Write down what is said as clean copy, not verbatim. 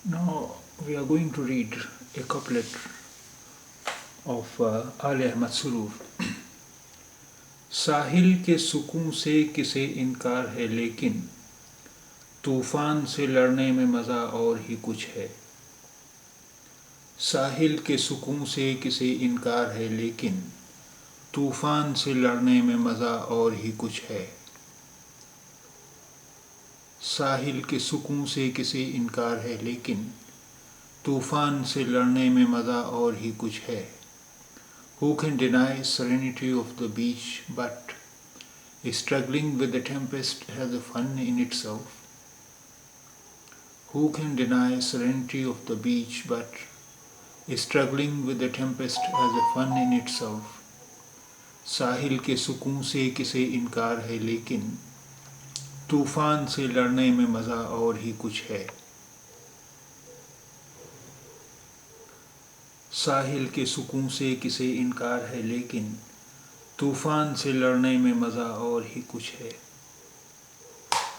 Now we are going to read a couplet of Ali Ahmad Surur. साहिल के सुकून से किसे इनकार है लेकिन तूफान से लड़ने में मज़ा और ही कुछ है। साहिल के सुकून से किसे इनकार है लेकिन तूफान से लड़ने में मज़ा और ही कुछ है। साहिल के सुकून से किसे इनकार है लेकिन तूफान से लड़ने में मज़ा और ही कुछ है। Who can deny serenity of the beach, but struggling with the tempest has a fun in itself? Who can deny serenity of the beach, but struggling with the tempest has a fun in itself? साहिल के सुकून से किसे इनकार है लेकिन तूफान से लड़ने में मज़ा और ही कुछ है। साहिल के सुकून से किसे इनकार है लेकिन तूफान से लड़ने में मज़ा और ही कुछ है।